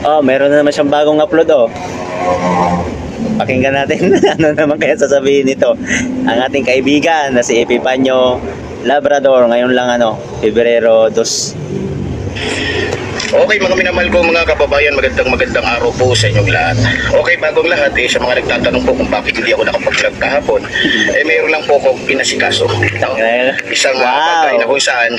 Oh, meron na naman siyang bagong upload oh. Pakinggan natin ano naman kaya sasabihin nito. Ang ating kaibigan na si Epipanyo Labrador ngayon lang Pebrero 2. Okay mga minamahal ko mga kababayan, magandang araw po sa inyong lahat. Okay, bagong lahat sa mga nagtatanong po kung bakit hindi ako nakapag-vlog kahapon, mayroon lang po akong pinasikaso. Isang bagay na kung saan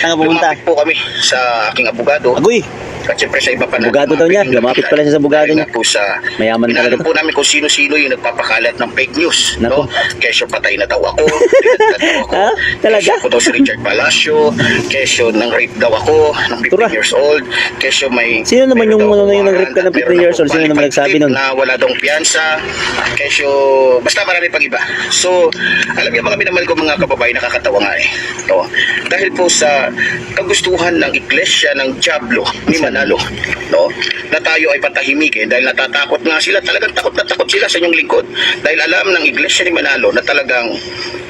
saan pumunta? lumapit po kami sa aking abogado. Agoy! At siyempre sa iba pa na abogado daw niya, lumapit pala siya sa abogado niya. Po sa mayaman talaga po namin kung sino-sino yung nagpapakalat ng fake news. Nako. No? Kesyo patay na daw ako, dinagdag daw ako. Ha? Talaga? Kesyo ko daw si Richard Palacio, kesyo nang rape daw ako ng 15 Tura. years old, kesyo may... Sino naman yung meron daw yung nang-rape ka ng 15 meron years old? Sino akong naman nagsabi nun? Na wala daw piyansa, kesyo... Basta marami pang iba. So, alam niyo mga minamahal ko mga kababayan, nakakatawa nga no? Dahil po sa kagustuhan ng iglesia ng Diablo ni Manalo, no? Na tayo ay patahimikin dahil natatakot nga sila, talagang takot na takot sila sa inyong lingkod dahil alam ng iglesia ni Manalo na talagang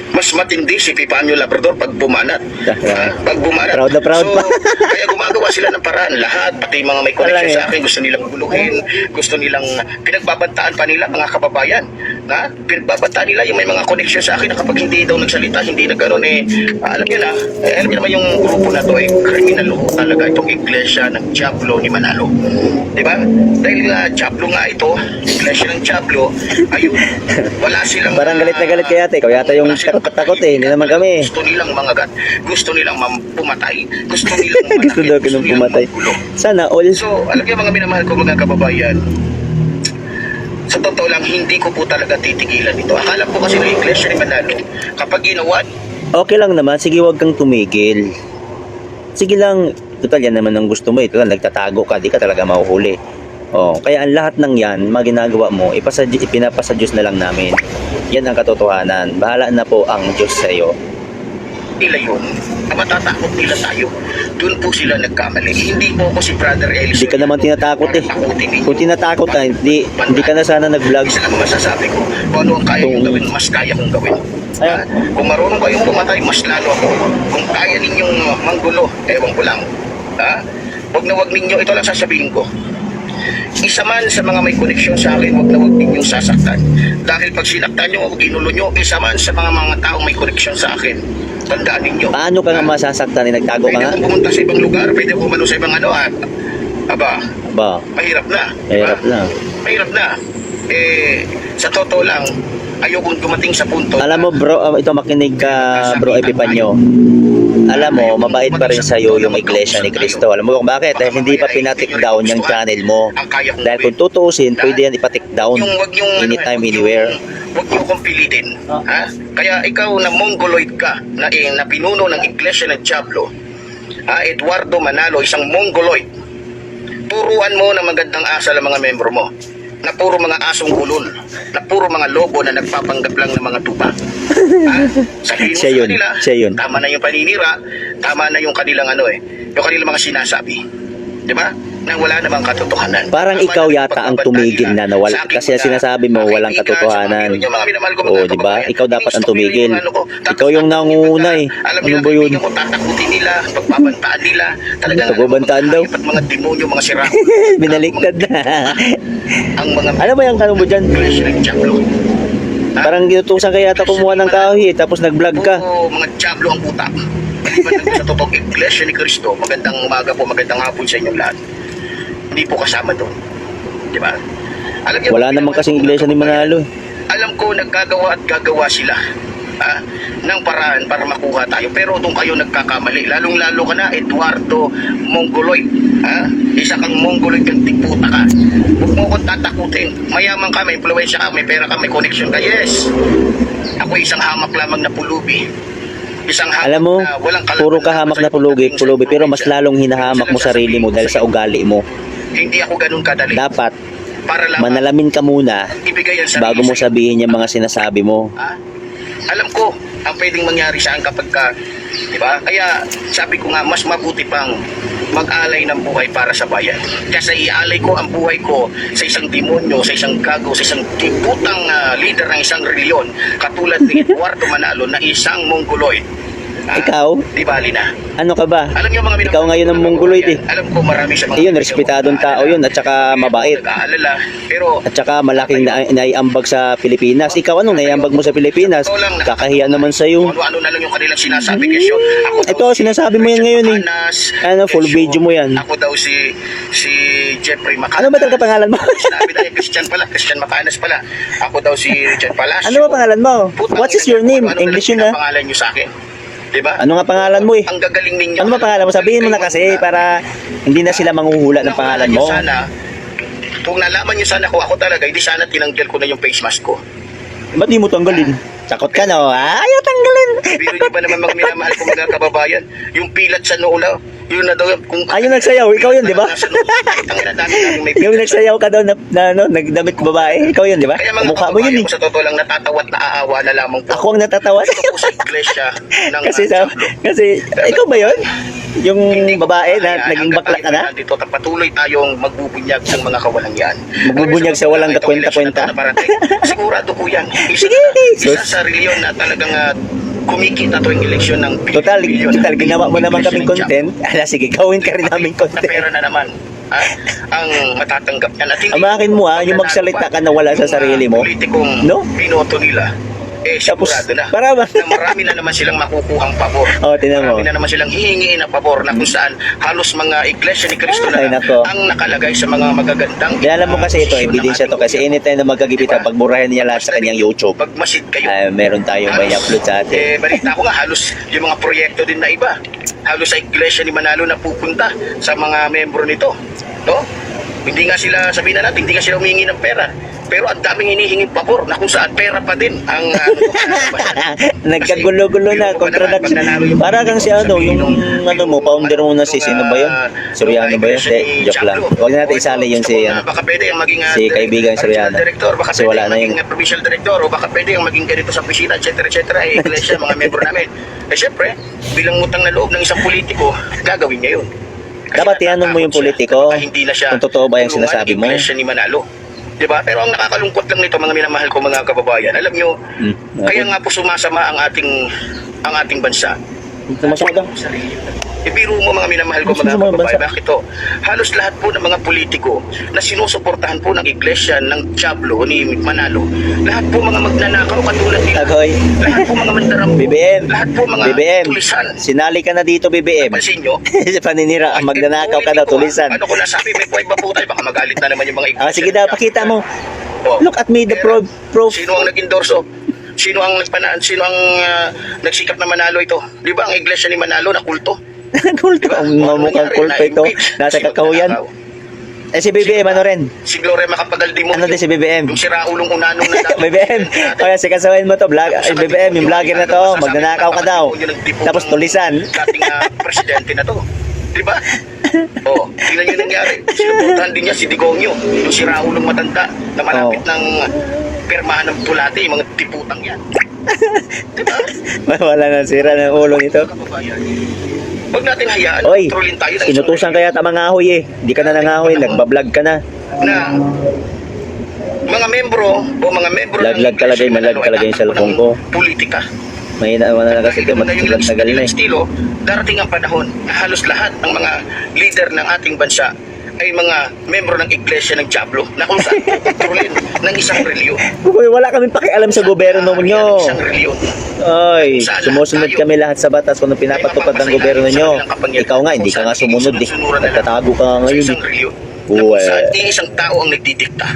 mas matindi si Epipanyo Labrador pag bumanat. Pag bumanat. Proud na proud pa. Kaya gumagawa sila ng paraan. Lahat, pati mga may connection sa akin, gusto nilang guluhin, gusto nilang pinagbabantaan pa nila mga kababayan. Na pinagbabantaan nila yung may mga connection sa akin na kapag hindi daw nagsalita, hindi na gano'n alam niyo na, alam niyo naman yung grupo na to criminal talaga itong iglesia ng Diablo ni Manalo. Diba? Dahil Diablo nga ito, iglesia ng Diablo, ayun, wala silang... Parang galit na galit kaya ate. Ikaw yata yung takot hindi naman kami. Gusto nilang mangagat, gusto nilang pumatay, gusto nilang gusto daw kinong pumatay. Sana all. So, alam niyo mga minamahal ko mga kababayan, sa totoo lang, hindi ko po talaga titigilan ito. Akala ko kasi ng iglesia ni Manalo, kapag ginawa... Okay lang naman, sige wag kang tumigil. Sige lang, total yan naman ang gusto mo total nagtatago ka, di ka talaga mahuhuli. Oh, kaya ang lahat ng yan, mga ginagawa mo, ipinapasa Diyos na lang namin. Yan ang katotohanan. Bahala na po ang Diyos sa iyo. Nila yun, matatakot nila tayo. Doon po sila nagkamali. Hindi po ako si Brother Ellis. Hindi ka naman tinatakot eh. Kung tinatakot ka, hindi ka na sana nag-vlog. Isa lang masasabi ko, kung ano ang kaya kong gawin, mas kaya kong gawin. Kung marunong kayong pumatay, mas lalo ako. Kung kaya ninyong manggulo, ewan ko lang. Huwag na huwag ninyo, ito lang sasabihin ko. Isa man sa mga may koneksyon sa akin, huwag na huwag ninyong sasaktan. Dahil pag sinaktan nyo o ginulo nyo, isa man sa mga taong may koneksyon sa akin, tandaan ninyo. Paano ka nga masasaktan? Nagtago ka nga? Pwede akong pumunta sa ibang lugar, pwede akong umano sa ibang aba, mahirap na. Mahirap na. Mahirap na. Sa totoo lang, ayokong dumating sa punto. Alam mo bro, ito makinig ka bro Epipanyo. Alam mo, mabait pa rin sa'yo yung iglesia ni Cristo. Alam mo kung bakit? Dahil hindi pa pinatik down yung channel mo. Dahil kung tutuusin, pwede yan ipatik down anytime, anywhere. Huwag niyo kong pilitin. Kaya ikaw na mongoloid ka, na pinuno ng iglesia ng Diablo, Eduardo Manalo, isang mongoloid, turuan mo na magandang asal ang mga membro mo, na puro mga asong ulol, na puro mga lobo na nagpapanggap lang ng mga tupa. Sabihin mo sa kanila, tama na yung paninira, tama na yung kanilang yung kanilang mga sinasabi. Di ba? Nang wala namang katotohanan. Parang ikaw yata ang tumigil na nawala. Kasi sinasabi mo walang katotohanan. Oo, di ba? Ikaw dapat ang tumigil. Ikaw yung nangunguna eh. Ano ba yun? Tatakutin nila, pagbabantaan nila. Pagbabantaan daw. Mga demonyo, mga sira. Binaliktad na. Ano ba yung tanong mo dyan? Parang ginutusan kaya yata kumuha ng kahoy tapos nag-vlog ka. Oo, mga Diablo ang utak. Maliban sa totoong iglesia ni Cristo, magandang umaga po, magandang hapon sa inyong lahat. Hindi po kasama doon. Di ba? Wala naman kasing iglesia ni Manalo. Alam ko naggagawa at gagawa sila ng paraan para makuha tayo. Pero doon kayo nagkakamali. Lalong-lalo ka na, Eduardo Mongoloid. Isa kang Mongoloid, kang tiputa ka. Huwag mo akong tatakutin. Mayaman ka, may influensya ka, may pera ka, may connection ka. Yes. Ako isang hamak lamang na pulubi. Alam mo, puro ka hamak na pulubi, pero mas lalong hinahamak mo sarili mo dahil sa ugali mo. Hindi ako ganun kadali. Dapat, manalamin ka muna bago mo sabihin yung mga sinasabi mo. Alam ko, ang pwedeng mangyari saan kapag ka, di ba? Kaya sabi ko nga, mas mabuti pang mag-alay ng buhay para sa bayan. Kasi ialay ko ang buhay ko sa isang demonyo, sa isang gago, sa isang putang leader ng isang reliyon, katulad ni Eduardo Manalo na isang mongoloid. Ikaw? Di bali na. Ano ka ba? Alam niyo mga Ikaw ngayon ang mongoloid eh. Alam ko marami sa mga Ayun, respetadong tao yun at saka mabait. Nag-aalala, pero At saka malaking naiambag sa Pilipinas. Ikaw anong naiambag mo sa Pilipinas? Kakahiya naman sa'yo. ano-ano na lang yung kanilang sinasabi kasi ako daw Ito, si sinasabi mo yan ngayon eh. Macanas, Ano, full Kesyo, video mo yan. Ako daw si Jeffrey Macanas. Ano ba talaga pangalan mo? Sinabi na Christian Macanas pala. Ako daw si Richard Palacio. Ano ba pangalan mo? Putang What is ina your niyo, name? ano English yun na ah. pangalan niyo sa akin. Diba? Ano nga pangalan mo eh? Ang gagaling ninyo. Ano ba pangalan mo? Sabihin mo na kasi para hindi na sila manghuhula ng pangalan mo. Kung nalaman niyo sana kung ako talaga, hindi sana tinanggal ko na yung face mask ko. Ba't di mo tanggalin? Sakot ka no? Ayaw tanggalin. Biro niyo ba naman mga minamahal ko mga kababayan? Yung pilat sa noo lang, yun na daw kung Ayun nagsayaw, ikaw yun, di ba? May Yung nagsayaw ka daw na ano, nagdamit babae, ikaw yun, di ba? Kaya mga Mukha mo yun eh. kababayan ko sa totoo lang natatawa at naaawa na lamang po. Ako ang natatawa. Ito po sa iglesia ng kasi ikaw ba yun? Yung babae na naging bakla ka na? Dito patuloy tayong magbubunyag ng mga kawalang yan. Magbubunyag sa walang kakwenta-kwenta. Sigurado po yan. Sige, Isa sa reliyon na talagang kumikita tuwing eleksyon ng Total, bilyon. ginawa mo naman kaming Election ng content. Ala, sige, gawin ka rin namin Na content. pera na naman ang matatanggap niyan. At hindi Amakin mo yung magsalita ka na wala sa sarili mo. Politikong No? binoto nila. Tapos, Sigurado na. para ba? Na marami na naman silang makukuhang pabor. Tinan mo. Marami na naman silang hihingiin na pabor na kung saan halos mga iglesia ni Cristo Ay, na nako. ang nakalagay sa mga magagandang Kaya alam mo kasi ito, ebidensya to. Kasi anytime na magkagipitan, pagmurahin niya lahat sa kanyang YouTube. Pagmasid kayo. Meron tayong may upload sa atin. Balita ko nga, halos yung mga proyekto din na iba. Halos sa iglesia ni Manalo na pupunta sa mga membro nito. No? Hindi nga sila, sabihin na natin, hindi nga sila humingi ng pera. Pero ang daming hinihinging pabor na kung saan pera pa din ang Nagkagulo-gulo na, contradiction. Para kang si ano, yung ano mo, founder mo na si sino ba yun? Suryano ba yun? Joke lang. Huwag natin isali yun si ano. Baka pwede yung maging si kaibigan Suryano. Kasi Kasi wala na yung provincial director o baka pwede yung maging ganito sa opisina, etc. Iglesia, mga membro namin. Syempre, bilang utang na loob ng isang politiko, gagawin niya yun. Kasi dapat tiyanong mo yung natatakot siya. politiko Baka hindi na siya kung totoo ba yung tulungan sinasabi mo. Iglesia ni Manalo. Diba? Pero ang nakakalungkot lang nito, mga minamahal ko mga kababayan, alam nyo, kaya nga po sumasama ang ating bansa. Sumasama daw. Ibiro mo mga minamahal ko mga Sumasama ang kababayan, bansa. bakit to? Halos lahat po ng mga politiko na sinusuportahan po ng iglesia ng Diablo ni Manalo, lahat po mga magnanakaw katulad nila. Agoy. Lahat po mga mandaram. BBM. Lahat po mga BBM. tulisan. Sinali ka na dito, BBM. Pansin nyo? Paninira, ang magnanakaw ka daw, tulisan. Ano ko nasabi, may point ba po tayo? Baka magalit na naman yung mga iglesia. Sige daw, pakita mo. Oh. Look at me, the Pero, proof. Sino ang nag-endorso? Sino ang nagsikap na Manalo ito? Di ba ang iglesia ni Manalo na kulto? Kulto. Ang mukhang kulto ito. Nasa kakahuyan. Si BBM, ano rin? Si Gloria Macapagal-Demonyo. Ano din si BBM? Yung siraulong unanong na dapat. BBM. Kaya sikasawin mo to, BBM, yung vlogger na to, magnanakaw ka daw. Tapos tulisan. Dating presidente na to. Di ba? Oh, tingnan nyo nangyari. Sinuportahan din niya si Digongyo, yung siraulong matanda na malapit ng pirmahan ng tulate, yung mga tiputang yan. Di ba? Wala na sira ng ulo nito. Kababayan. Huwag natin hayaan, Oy, kontrolin tayo ng inutusan kaya ta mga ahoy eh. Di ka na nangahoy, nagbablog ka na. na mga membro o mga membro Laglag talaga yung malag talaga yung cellphone ko. Politika. Mahina na kasi ito, Dahil yung matagal na eh. estilo, darating ang panahon na halos lahat ng mga leader ng ating bansa ay mga membro ng iglesia ng Diablo na kung saan kontrolin ng isang reliyon. Wala kaming pakialam sa gobyerno nyo. Isang reliyon. Oy, sumusunod kami lahat sa batas kung anong pinapatupad ng gobyerno nyo. Ikaw nga, hindi ka nga sumunod eh. Nagtatago ka nga Sa ngayon isang eh. reliyon. Na kung saan isang tao ang nagdidikta.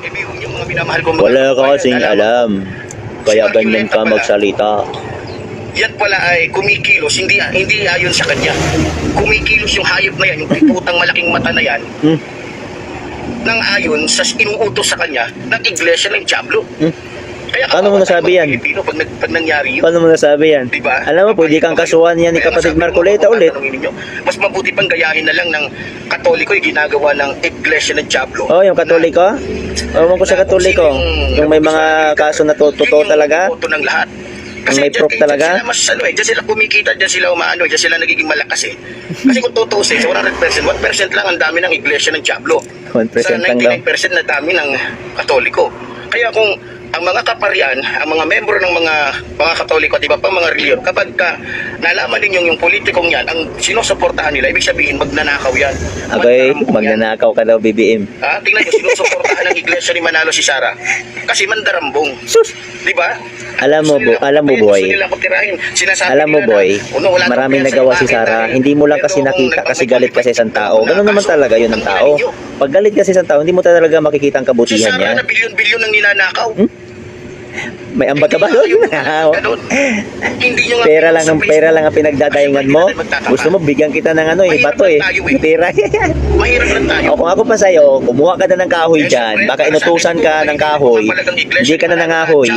Ibigong yung mga minamahal ko mga Wala ka kababayan, kasing alam. Kaya ganyan ka magsalita. Yan pala ay kumikilos, hindi ayon sa kanya. Kumikilos yung hayop na yan, yung piputang malaking mata na yan, nang ayon sa inuutos sa kanya ng iglesia ng Diablo. Kaya Paano mo nasabi yan? Pilipino, pag nangyari yun, Paano mo nasabi yan? diba? Alam mo, pwede kang kasuhan yan ni kapatid Marcoleta ulit. Mas mabuti pang gayahin na lang ng Katoliko yung ginagawa ng iglesia ng Diablo. Oh, yung katoliko? Ewan ko sa katoliko. Yung may mga kaso na totoo talaga. Boto ng lahat. Ang may proof talaga? Diyan sila mas diyan sila kumikita, diyan sila umaano, diyan sila nagiging malakas eh. Kasi kung tutuusin, sa 100%, 1% lang ang dami ng iglesia ng Diablo. 1% Sa lang daw. 99% na dami ng Katoliko. Kaya kung ang mga kaparian, ang mga membro ng mga Katoliko at iba pang mga reliyon, kapag ka nalaman ninyo yung politikong yan, ang sinusuportahan nila, ibig sabihin magnanakaw yan. Okay, Mandarambong yan. magnanakaw ka daw, BBM. Tingnan nyo, sinusuportahan ng iglesia ni Manalo si Sara. Kasi mandarambong. Sus! Di ba? Alam mo, boy. Alam mo, boy, maraming nagawa si Sara. Hindi mo lang kasi nakita kasi galit kasi isang tao. Ganun naman talaga yun ng tao. Pag galit kasi isang tao, hindi mo talaga makikita ang Si kabutihan Sara niya. na bilyon-bilyon ang ninanakaw. May ambag ka ba doon? Hindi nyo nga pera lang sa ang pera lang ang pinagdadahingan mo. Gusto mo bigyan kita ng ano eh, bato eh. Pera. Mahirap lang tayo. O kung ako pa sa'yo, kumuha ka na ng kahoy dyan. Baka inutusan ka ng kahoy. Hindi ka na nangahoy.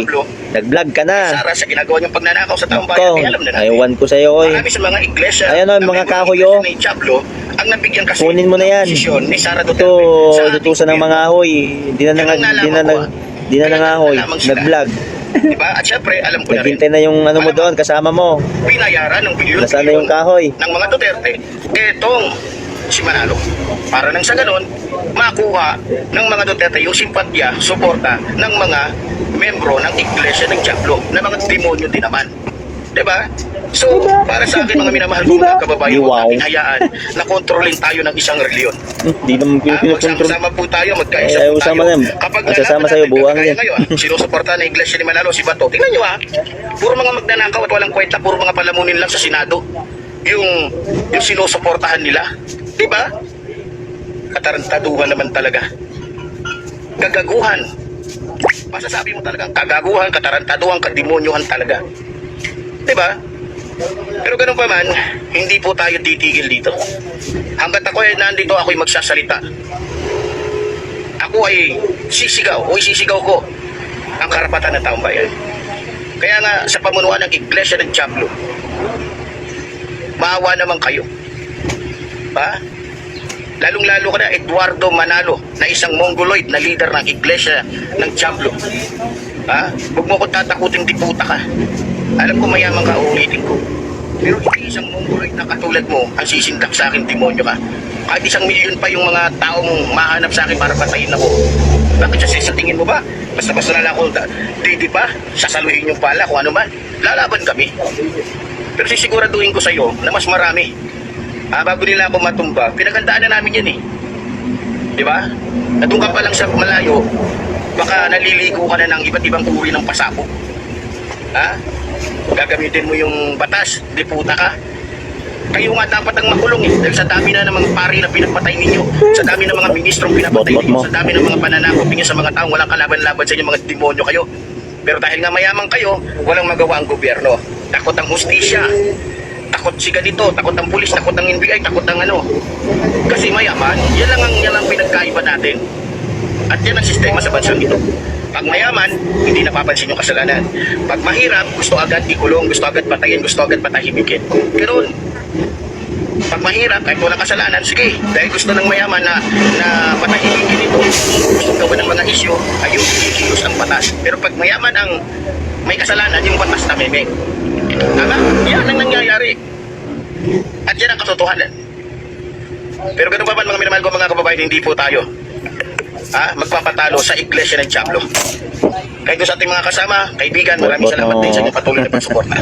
Nag-vlog ka na. Sara sa ginagawa niyong pagnanakaw sa taong bayan, Ko, alam na natin. aywan ko sa'yo oy. Marami sa mga iglesia. Ayan, oh, na mga may kahoy, iglesia oh. ni Diablo, ang nabigyan kasi Kunin mo na yan. posisyon ni Sara Duterte. Ito, sa ating inutusan ng mga ahoy. Hindi na nangahoy. Nag-vlog. Diba? At syempre, alam ko na rin. Naghintay na yung ano mo doon, kasama mo. Binayaran ng bilyon-bilyon Nasaan na yung kahoy? ng mga Duterte, etong si Manalo. Para nang sa ganon, makuha ng mga Duterte yung simpatya, suporta ng mga membro ng Iglesia ng Diablo na mga demonyo din naman. Diba? So, para sa akin mga minamahal kong mga kababayan, huwag natin hayaan na kontrolin tayo ng isang reliyon. Hindi naman pinukontrol. Magsama po tayo, magkaisa Eh, po usama tayo. na yan. Kapag Masasama nalaman sa'yo, natin, buwang kagaya yan. ngayon, sinusuporta ng Iglesia ni Manalo si Bato. Tingnan nyo puro mga magnanakaw at walang kwenta, puro mga palamunin lang sa Senado. Yung sinusuportahan nila. Diba? Katarantaduhan naman talaga. Gagaguhan. Masasabi mo talagang kagaguhan, katarantaduhan, kademonyohan talaga. Diba? Pero ganun pa man, hindi po tayo titigil dito. Hanggat ako ay nandito, ako'y magsasalita. Ako ay sisigaw ko ang karapatan ng taong bayan. Kaya nga, sa pamunuan ng Iglesia ng Diablo, maawa naman kayo. Ha? Lalong-lalo ka na, Eduardo Manalo, na isang Mongoloid na leader ng Iglesia ng Diablo. Ha? Huwag mo ko tatakutin, diputa ka. Alam ko mayaman ka, uulitin ko. Pero hindi isang Mongoloid na katulad mo ang sisindak sa akin, demonyo ka. Kahit 1 milyon pa yung mga taong mahanap sa akin para patayin ako. Bakit sa tingin mo ba? Basta-basta na lang ako, di ba? Sasaluhin yung pala kung ano man. Lalaban kami. Pero sisiguraduhin ko sa iyo na mas marami. Bago nila ako matumba, pinagandaan na namin yan eh. Di ba? Nandun ka pa lang sa malayo, baka naliligo ka na ng iba't ibang uri ng pasabog. Ha? Gagamitin mo yung batas, diputa ka. Kayo nga dapat ang makulong eh. Dahil sa dami na ng mga pari na pinapatay ninyo, sa dami ng mga ministrong pinapatay ninyo, sa dami ng mga pananakot ninyo sa mga taong walang kalaban-laban sa inyo, mga demonyo kayo. Pero dahil nga mayaman kayo, walang magawa ang gobyerno. Takot ang hustisya, takot si ganito, takot ang pulis, takot ang NBI, takot ang ano. Kasi mayaman, yan lang pinagkaiba natin. At yan ang sistema sa bansang ito. Pag mayaman, hindi napapansin yung kasalanan. Pag mahirap, gusto agad ikulong, gusto agad patayin, gusto agad patahimikin. Ganoon. Pag mahirap, kahit walang kasalanan, sige, dahil gusto ng mayaman na patahimikin ito, gusto gawin ng mga isyo, ayun, kikilos ang batas. Pero pag mayaman ang may kasalanan, yung batas na memeng. Tama? Yan ang nangyayari. At yan ang katotohanan. Pero ganun pa man mga minamahal ko mga kababayan, hindi po tayo magpapatalo sa Iglesia ng Diablo. Kahit doon sa ating mga kasama, kaibigan, maraming salamat din sa inyong patuloy na pagsuporta.